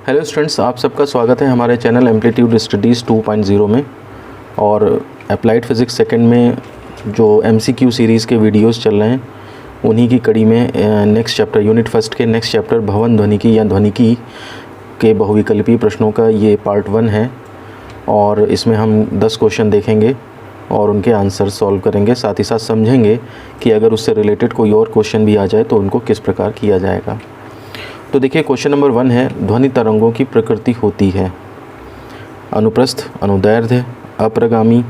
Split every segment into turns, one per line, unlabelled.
Hello students, आप सबका स्वागत है हमारे चैनल एम्पलीट्यूड स्टडीज़ 2.0 में। और अप्लाइड फिज़िक्स सेकंड में जो एमसीक्यू सीरीज़ के वीडियोस चल रहे हैं उन्हीं की कड़ी में नेक्स्ट चैप्टर यूनिट फर्स्ट के नेक्स्ट चैप्टर भवन ध्वनिकी या ध्वनिकी के बहुविकल्पीय प्रश्नों का ये पार्ट 1 है। और इसमें हम 10 क्वेश्चन देखेंगे और उनके आंसर सॉल्व करेंगे, साथ ही साथ समझेंगे कि अगर उससे रिलेटेड कोई और क्वेश्चन भी आ जाए तो उनको किस प्रकार किया जाएगा। तो देखिए, क्वेश्चन नंबर 1 है, ध्वनि तरंगों की प्रकृति होती है अनुप्रस्थ, अनुदैर्ध्य, अपरगामी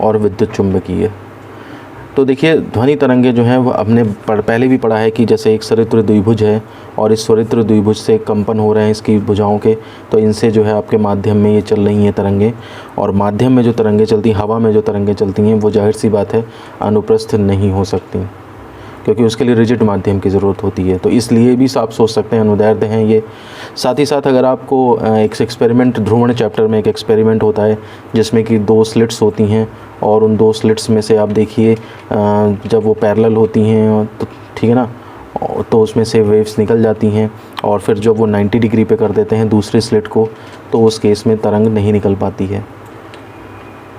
और विद्युत चुंबकीय। तो देखिए, ध्वनि तरंगे जो हैं वो हमने पहले भी पढ़ा है कि जैसे एक सरित्र द्विभुज है और इस सरित्र द्विभुज से कंपन हो रहे हैं इसकी भुजाओं के, तो इनसे जो है आपके माध्यम में ये चल रही हैं तरंगे। और माध्यम में जो तरंगे चलती, हवा में जो तरंगे चलती हैं वो जाहिर सी बात है अनुप्रस्थ नहीं हो सकती, क्योंकि उसके लिए रिजिड माध्यम की ज़रूरत होती है। तो इसलिए भी आप सोच सकते हैं अनुदैर्ध्य हैं ये। साथ ही साथ अगर आपको एक एक्सपेरिमेंट, ध्रुवण चैप्टर में एक एक्सपेरिमेंट होता है जिसमें कि 2 स्लिट्स होती हैं और उन 2 स्लिट्स में से आप देखिए जब वो पैरेलल होती हैं तो ठीक है ना, तो उसमें से वेव्स निकल जाती हैं और फिर जब वो 90 डिग्री पे कर देते हैं दूसरे स्लिट को, तो उस केस में तरंग नहीं निकल पाती है।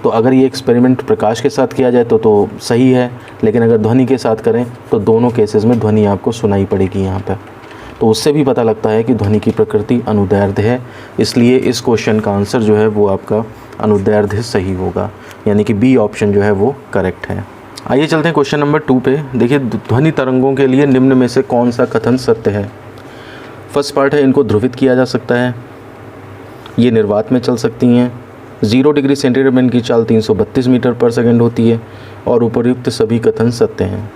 तो अगर ये एक्सपेरिमेंट प्रकाश के साथ किया जाए तो सही है, लेकिन अगर ध्वनि के साथ करें तो दोनों केसेस में ध्वनि आपको सुनाई पड़ेगी यहाँ पर। तो उससे भी पता लगता है कि ध्वनि की प्रकृति अनुदैर्ध्य है, इसलिए इस क्वेश्चन का आंसर जो है वो आपका अनुदैर्ध्य सही होगा, यानी कि बी ऑप्शन जो है वो करेक्ट है। आइए चलते हैं क्वेश्चन नंबर 2 पे। देखिए, ध्वनि तरंगों के लिए निम्न में से कौन सा कथन सत्य है। फर्स्ट पार्ट है, इनको ध्रुवित किया जा सकता है, ये निर्वात में चल सकती हैं, 0 डिग्री सेंटीग्रेड में इनकी चाल 332 मीटर पर सेकंड होती है और उपर्युक्त सभी कथन सत्य हैं।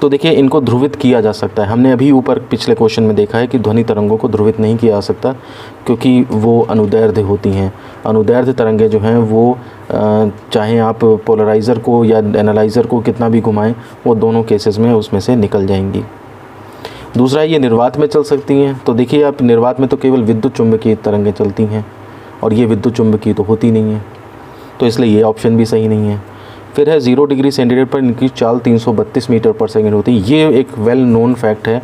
तो देखिए, इनको ध्रुवित किया जा सकता है। हमने अभी ऊपर पिछले क्वेश्चन में देखा है कि ध्वनि तरंगों को ध्रुवित नहीं किया जा सकता क्योंकि वो अनुदैर्ध्य होती हैं। अनुदैर्ध्य तरंगें जो हैं वो चाहे आप पोलराइज़र को या एनालाइज़र को कितना भी घुमाएं, वो दोनों केसेस में उसमें से निकल जाएंगी। दूसरा, ये निर्वात में चल सकती हैं। तो देखिए, आप निर्वात में तो केवल विद्युत चुंबकीय तरंगें चलती हैं और ये विद्युत चुंबकीय तो होती नहीं है, तो इसलिए ये ऑप्शन भी सही नहीं है। फिर है, 0 डिग्री सेंटीग्रेड पर इनकी चाल 332 मीटर पर सेकंड होती है। ये एक वेल नोन फैक्ट है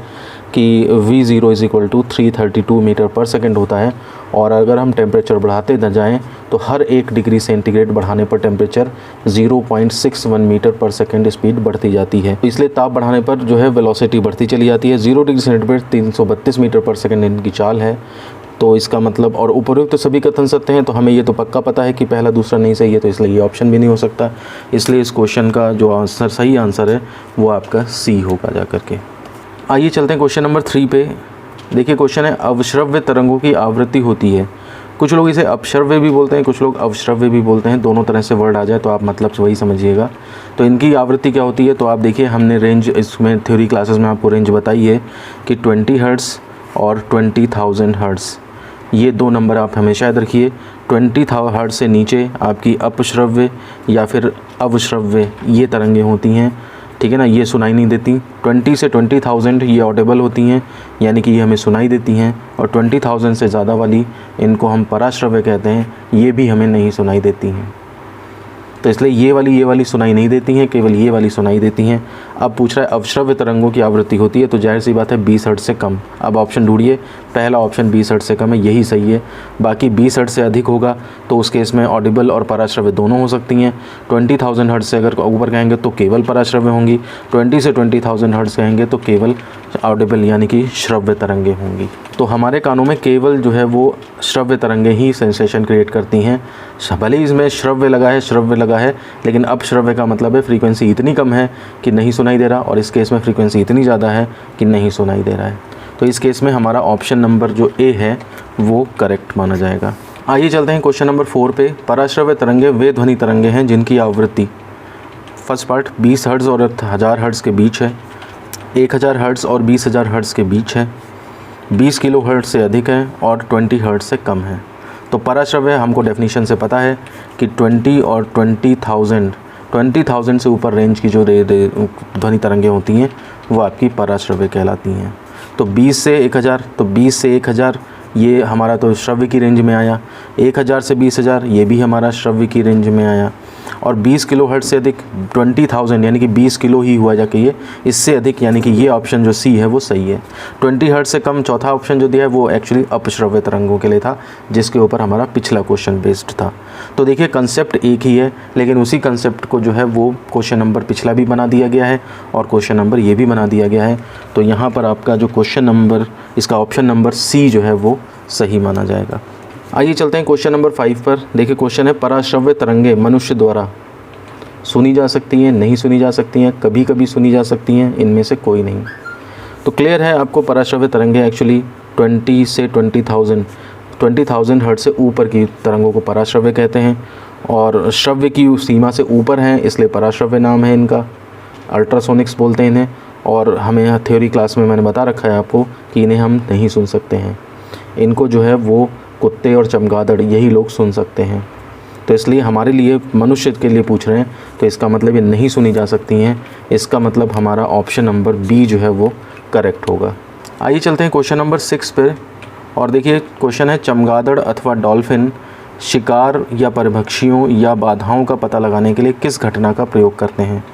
कि V0 = 332 मीटर पर सेकंड होता है। और अगर हम टेम्परेचर बढ़ाते न जाएँ तो हर 1 डिग्री सेंटीग्रेड बढ़ाने पर टेम्परेचर 0.61 मीटर पर सेकंड स्पीड बढ़ती जाती है। तो इसलिए ताप बढ़ाने पर जो है वेलोसिटी बढ़ती चली जाती है। 0 डिग्री सेंटीग्रेड 332 मीटर पर सेकंड इनकी चाल है। तो इसका मतलब, और उपरोक्त तो सभी कथन सत्य हैं, तो हमें ये तो पक्का पता है कि पहला दूसरा नहीं सही है, तो इसलिए ये ऑप्शन भी नहीं हो सकता। इसलिए इस क्वेश्चन का जो आंसर, सही आंसर है वो आपका सी होगा जा करके। आइए चलते हैं क्वेश्चन नंबर 3 पे। देखिए, क्वेश्चन है, अवश्रव्य तरंगों की आवृत्ति होती है। कुछ लोग इसे अपश्रव्य भी बोलते हैं, कुछ लोग अवश्रव्य भी बोलते हैं, दोनों तरह से वर्ड आ जाए तो आप मतलब वही समझिएगा। तो इनकी आवृत्ति क्या होती है, तो आप देखिए, हमने रेंज इसमें थ्योरी क्लासेस में आपको रेंज बताई है कि 20 हर्ट्ज़ और 20,000 हर्ट्ज़, ये 2 नंबर आप हमेशा याद रखिए। 20 हर्ट्ज़ से नीचे आपकी अपश्रव्य या फिर अवश्रव्य ये तरंगें होती हैं, ठीक है ना, ये सुनाई नहीं देती। 20 से 20,000 ये ऑडिबल होती हैं, यानी कि ये हमें सुनाई देती हैं। और 20,000 से ज़्यादा वाली, इनको हम पराश्रव्य कहते हैं, ये भी हमें नहीं सुनाई देती हैं। तो इसलिए ये वाली सुनाई नहीं देती हैं, केवल ये वाली सुनाई देती हैं। अब पूछ रहा है अवश्रव्य तरंगों की आवृत्ति होती है, तो जाहिर सी बात है 20 हर्ट्ज़ से कम। अब ऑप्शन ढूंढिए, पहला ऑप्शन 20 हर्ट्ज़ से कम है, यही सही है। बाकी 20 हर्ट्ज़ से अधिक होगा तो उस केस में ऑडिबल और पराश्रव्य दोनों हो सकती हैं। 20,000 हर्ट्ज़ से अगर ऊपर कहेंगे तो केवल पराश्रव्य होंगी, 20 से 20,000 हर्ट्ज़ कहेंगे तो केवल ऑडिबल यानी कि श्रव्य तरंगे होंगी। तो हमारे कानों में केवल जो है वो श्रव्य तरंगे ही सेंसेशन क्रिएट करती हैं। भले ही इसमें श्रव्य लगा है, लेकिन अपश्रव्य का मतलब है फ्रीक्वेंसी इतनी कम है कि नहीं सुनाई दे रहा, और इस केस में फ्रीक्वेंसी इतनी ज़्यादा है कि नहीं सुनाई दे रहा है। तो इस केस में हमारा ऑप्शन नंबर जो ए है वो करेक्ट माना जाएगा। आइए चलते हैं क्वेश्चन नंबर 4 पे। पराश्रव्य तरंगे वे ध्वनि तरंगे हैं जिनकी आवृत्ति, फर्स्ट पार्ट 20 हर्ट्ज़ और 1000 हर्ट्ज़ के बीच है, 1000 हर्ट्ज़ और 20,000 हर्ट्ज़ के बीच है, 20 किलो हर्ट्ज़ से अधिक है और 20 हर्ट्ज़ से कम है। तो पराश्रव्य हमको डेफिनेशन से पता है कि 20 और 20,000 से ऊपर रेंज की जो ध्वनि तरंगें होती हैं वो आपकी पराश्रव्य कहलाती हैं। तो 20 से 1000, तो 20 से 1000 ये हमारा तो श्रव्य की रेंज में आया, 1000 से 20,000 ये भी हमारा श्रव्य की रेंज में आया। और 20 किलोहर्ट्ज़ से अधिक 20,000 यानी कि 20 किलो ही हुआ जाके ये, इससे अधिक यानी कि ये ऑप्शन जो सी है वो सही है। 20 हर्ट्ज़ से कम चौथा ऑप्शन जो दिया है वो एक्चुअली अपश्रव्य तरंगों के लिए था, जिसके ऊपर हमारा पिछला क्वेश्चन बेस्ड था। तो देखिए कंसेप्ट एक ही है, लेकिन उसी कंसेप्ट को जो है वो क्वेश्चन नंबर पिछला भी बना दिया गया है और क्वेश्चन नंबर ये भी बना दिया गया है। तो यहाँ पर आपका जो क्वेश्चन नंबर, इसका ऑप्शन नंबर सी जो है वो सही माना जाएगा। आइए चलते हैं क्वेश्चन नंबर 5 पर। देखिए क्वेश्चन है, पराश्रव्य तरंगे मनुष्य द्वारा सुनी जा सकती हैं, नहीं सुनी जा सकती हैं, कभी कभी सुनी जा सकती हैं, इनमें से कोई नहीं। तो क्लियर है आपको, पराश्रव्य तरंगे एक्चुअली 20 से 20,000 हर्ट्ज़ से ऊपर की तरंगों को पराश्रव्य कहते हैं, और श्रव्य की सीमा से ऊपर हैं इसलिए पराश्रव्य नाम है इनका। अल्ट्रासोनिक्स बोलते हैं इन्हें, और हमें थ्योरी क्लास में मैंने बता रखा है आपको कि इन्हें हम नहीं सुन सकते हैं। इनको जो है वो कुत्ते और चमगादड़ यही लोग सुन सकते हैं। तो इसलिए हमारे लिए, मनुष्य के लिए पूछ रहे हैं, तो इसका मतलब ये नहीं सुनी जा सकती हैं। इसका मतलब हमारा ऑप्शन नंबर बी जो है वो करेक्ट होगा। आइए चलते हैं क्वेश्चन नंबर 6 पे, और देखिए क्वेश्चन है, चमगादड़ अथवा डॉल्फिन शिकार या परभक्षियों या बाधाओं का पता लगाने के लिए किस घटना का प्रयोग करते हैं?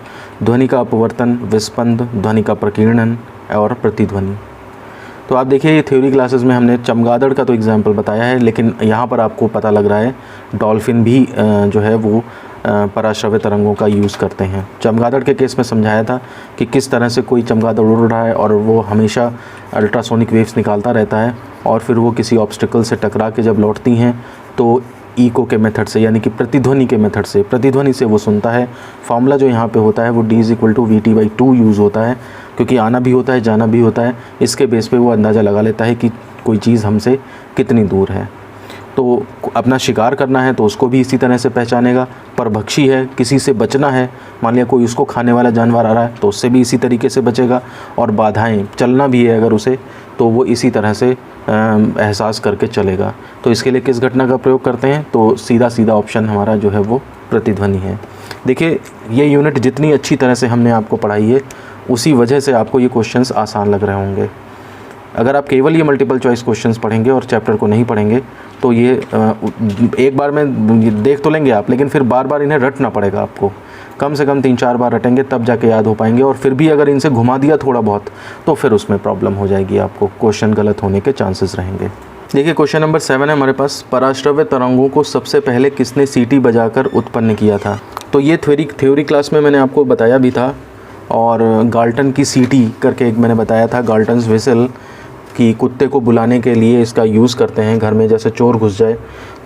ध्वनि का अपवर्तन, विस्पंद, ध्वनि का प्रकीर्णन और प्रतिध्वनि। तो आप देखिए ये थ्योरी क्लासेस में हमने चमगादड़ का तो एग्जाम्पल बताया है, लेकिन यहाँ पर आपको पता लग रहा है डॉल्फिन भी जो है वो पराश्रव्य तरंगों का यूज़ करते हैं। चमगादड़ के केस में समझाया था कि किस तरह से कोई चमगादड़ उड़ रहा है और वो हमेशा अल्ट्रासोनिक वेव्स निकालता रहता है, और फिर वो किसी ऑब्स्टिकल से टकरा के जब लौटती हैं तो इको के मेथड से, यानी कि प्रतिध्वनि के मेथड से, प्रतिध्वनि से वो सुनता है। फार्मूला जो यहाँ पे होता है वो D=VT/2 यूज़ होता है, क्योंकि आना भी होता है जाना भी होता है। इसके बेस पे वो अंदाज़ा लगा लेता है कि कोई चीज़ हमसे कितनी दूर है। तो अपना शिकार करना है तो उसको भी इसी तरह से पहचानेगा। परभक्षी है, किसी से बचना है, मान लिया कोई उसको खाने वाला जानवर आ रहा है तो उससे भी इसी तरीके से बचेगा। और बाधाएं, चलना भी है अगर उसे, तो वो इसी तरह से एहसास करके चलेगा। तो इसके लिए किस घटना का प्रयोग करते हैं? तो सीधा ऑप्शन हमारा जो है वो प्रतिध्वनि है। देखिए ये यूनिट जितनी अच्छी तरह से हमने आपको पढ़ाई है, उसी वजह से आपको ये क्वेश्चंस आसान लग रहे होंगे। अगर आप केवल ये मल्टीपल चॉइस क्वेश्चंस पढ़ेंगे और चैप्टर को नहीं पढ़ेंगे तो ये एक बार में देख तो लेंगे आप, लेकिन फिर बार बार इन्हें रटना पड़ेगा आपको। कम से कम 3-4 बार रटेंगे तब जाके याद हो पाएंगे, और फिर भी अगर इनसे घुमा दिया थोड़ा बहुत तो फिर उसमें प्रॉब्लम हो जाएगी, आपको क्वेश्चन गलत होने के चांसेस रहेंगे। देखिए क्वेश्चन नंबर 7 है हमारे पास, पराश्रव्य तरंगों को सबसे पहले किसने सीटी बजाकर उत्पन्न किया था? तो ये थ्योरी क्लास में मैंने आपको बताया भी था, और गाल्टन की सीटी करके एक मैंने बताया था, गाल्टन्स व्हिसल, कि कुत्ते को बुलाने के लिए इसका यूज़ करते हैं घर में। जैसे चोर घुस जाए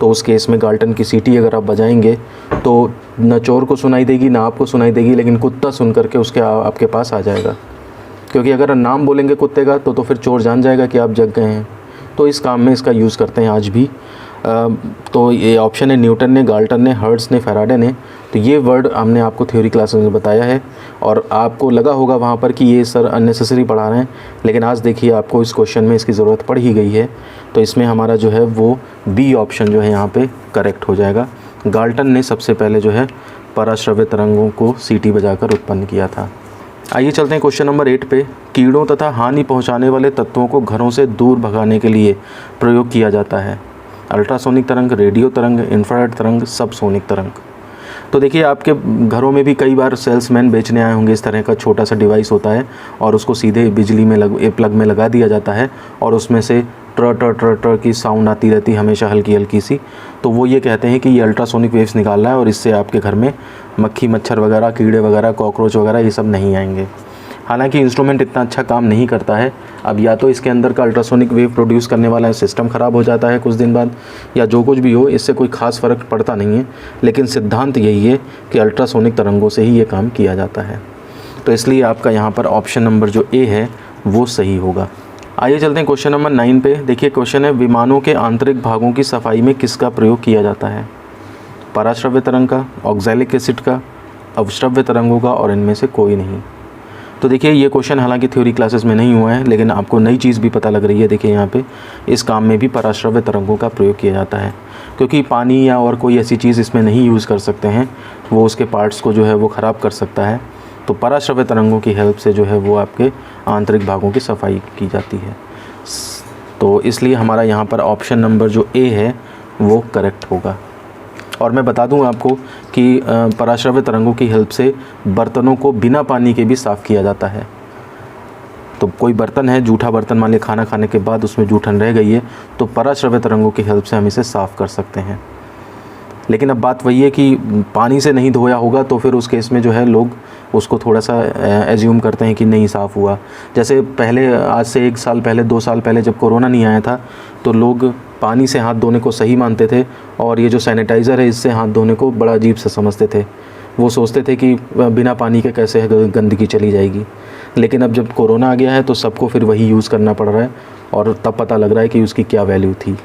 तो उस केस में गाल्टन की सीटी अगर आप बजाएंगे तो न चोर को सुनाई देगी ना आपको सुनाई देगी, लेकिन कुत्ता सुन करके उसके आपके पास आ जाएगा। क्योंकि अगर नाम बोलेंगे कुत्ते का तो फिर चोर जान जाएगा कि आप जग गए हैं। तो इस काम में इसका यूज़ करते हैं आज भी। तो ये ऑप्शन है न्यूटन ने, गाल्टन ने, हर्ट्ज़ ने, फैराडे ने। तो ये वर्ड हमने आपको थ्योरी क्लासेस में बताया है, और आपको लगा होगा वहाँ पर कि ये सर अननेसेसरी पढ़ा रहे हैं, लेकिन आज देखिए आपको इस क्वेश्चन में इसकी ज़रूरत पड़ ही गई है। तो इसमें हमारा जो है वो बी ऑप्शन जो है यहाँ पे करेक्ट हो जाएगा। गाल्टन ने सबसे पहले जो है पराश्रव्य तरंगों को सीटी बजाकर उत्पन्न किया था। आइए चलते हैं क्वेश्चन नंबर 8 पे। कीड़ों तथा हानि पहुँचाने वाले तत्वों को घरों से दूर भगाने के लिए प्रयोग किया जाता है। अल्ट्रासोनिक तरंग, रेडियो तरंग, इंफ्रारेड तरंग, सबसोनिक तरंग। तो देखिए आपके घरों में भी कई बार सेल्समैन बेचने आए होंगे, इस तरह का छोटा सा डिवाइस होता है और उसको सीधे बिजली में प्लग में लगा दिया जाता है, और उसमें से ट्र की साउंड आती रहती है हमेशा, हल्की हल्की सी। तो वो ये कहते हैं कि ये अल्ट्रासोनिक वेव्स निकाल रहा है, और इससे आपके घर में मक्खी मच्छर वगैरह, कीड़े वगैरह, कॉकरोच वगैरह ये सब नहीं आएंगे। हालांकि इंस्ट्रूमेंट इतना अच्छा काम नहीं करता है। अब या तो इसके अंदर का अल्ट्रासोनिक वेव प्रोड्यूस करने वाला सिस्टम ख़राब हो जाता है कुछ दिन बाद, या जो कुछ भी हो, इससे कोई ख़ास फ़र्क पड़ता नहीं है। लेकिन सिद्धांत यही है कि अल्ट्रासोनिक तरंगों से ही ये काम किया जाता है। तो इसलिए आपका यहाँ पर ऑप्शन नंबर जो ए है वो सही होगा। आइए चलते हैं क्वेश्चन नंबर 9 पे। देखिए क्वेश्चन है, विमानों के आंतरिक भागों की सफाई में किसका प्रयोग किया जाता है? पराश्रव्य तरंग का, ऑक्सैलिक एसिड का, अवश्रव्य तरंगों का, और इनमें से कोई नहीं। तो देखिए ये क्वेश्चन हालांकि थ्योरी क्लासेस में नहीं हुआ है, लेकिन आपको नई चीज़ भी पता लग रही है। देखिए यहाँ पे इस काम में भी पराश्रव्य तरंगों का प्रयोग किया जाता है, क्योंकि पानी या और कोई ऐसी चीज़ इसमें नहीं यूज़ कर सकते हैं, वो उसके पार्ट्स को जो है वो ख़राब कर सकता है। तो पराश्रव्य तरंगों की हेल्प से जो है वो आपके आंतरिक भागों की सफाई की जाती है। तो इसलिए हमारा यहाँ पर ऑप्शन नंबर जो ए है वो करेक्ट होगा। और मैं बता दूं आपको कि पराश्रव्य तरंगों की हेल्प से बर्तनों को बिना पानी के भी साफ़ किया जाता है। तो कोई बर्तन है, जूठा बर्तन, मान लिया खाना खाने के बाद उसमें जूठन रह गई है, तो पराश्रव्य तरंगों की हेल्प से हम इसे साफ़ कर सकते हैं। लेकिन अब बात वही है कि पानी से नहीं धोया होगा तो फिर उस केस में जो है लोग उसको थोड़ा सा एज्यूम करते हैं कि नहीं साफ़ हुआ। जैसे पहले, आज से 1 साल पहले, 2 साल पहले जब कोरोना नहीं आया था तो लोग पानी से हाथ धोने को सही मानते थे और ये जो सैनिटाइज़र है इससे हाथ धोने को बड़ा अजीब सा समझते थे। वो सोचते थे कि बिना पानी के कैसे गंदगी चली जाएगी। लेकिन अब जब कोरोना आ गया है तो सबको फिर वही यूज़ करना पड़ रहा है और तब पता लग रहा है कि उसकी क्या वैल्यू थी।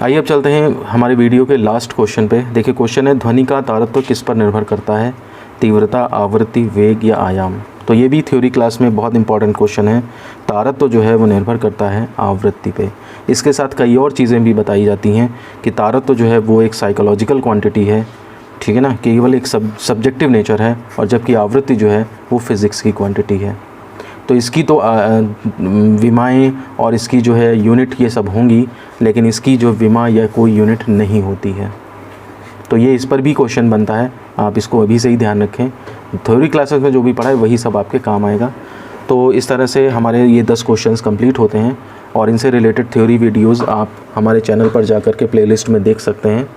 आइए अब चलते हैं हमारे वीडियो के लास्ट क्वेश्चन पे। देखिए क्वेश्चन है, ध्वनि का तारत्व किस पर निर्भर करता है? तीव्रता, आवृत्ति, वेग या आयाम? तो ये भी थ्योरी क्लास में बहुत इंपॉर्टेंट क्वेश्चन है। तारत्व जो है वो निर्भर करता है आवृत्ति पे। इसके साथ कई और चीज़ें भी बताई जाती हैं कि तारत्व जो है वो एक साइकोलॉजिकल क्वांटिटी है, ठीक है ना, केवल एक सब्जेक्टिव नेचर है, और जबकि आवृत्ति जो है वो फिज़िक्स की क्वांटिटी है। तो इसकी तो विमाएँ और इसकी जो है यूनिट ये सब होंगी, लेकिन इसकी जो विमा या कोई यूनिट नहीं होती है। तो ये इस पर भी क्वेश्चन बनता है, आप इसको अभी से ही ध्यान रखें। थ्योरी क्लासेस में जो भी पढ़ा है वही सब आपके काम आएगा। तो इस तरह से हमारे ये 10 क्वेश्चंस कंप्लीट होते हैं और इनसे रिलेटेड थ्योरी वीडियोस आप हमारे चैनल पर जाकर के प्लेलिस्ट में देख सकते हैं।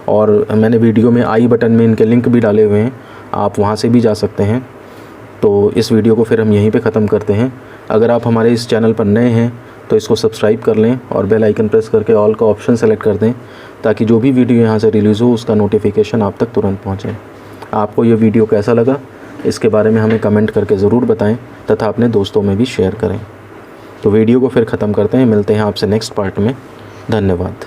और मैंने वीडियो में आई बटन में इनके लिंक भी डाले हुए हैं, आप वहाँ से भी जा सकते हैं। तो इस वीडियो को फिर हम यहीं पे ख़त्म करते हैं। अगर आप हमारे इस चैनल पर नए हैं तो इसको सब्सक्राइब कर लें और बेल आइकन प्रेस करके ऑल का ऑप्शन सेलेक्ट कर दें, ताकि जो भी वीडियो यहाँ से रिलीज़ हो उसका नोटिफिकेशन आप तक तुरंत पहुँचे। आपको ये वीडियो कैसा लगा इसके बारे में हमें कमेंट करके ज़रूर बताएं तथा अपने दोस्तों में भी शेयर करें। तो वीडियो को फिर ख़त्म करते हैं, मिलते हैं आपसे नेक्स्ट पार्ट में। धन्यवाद।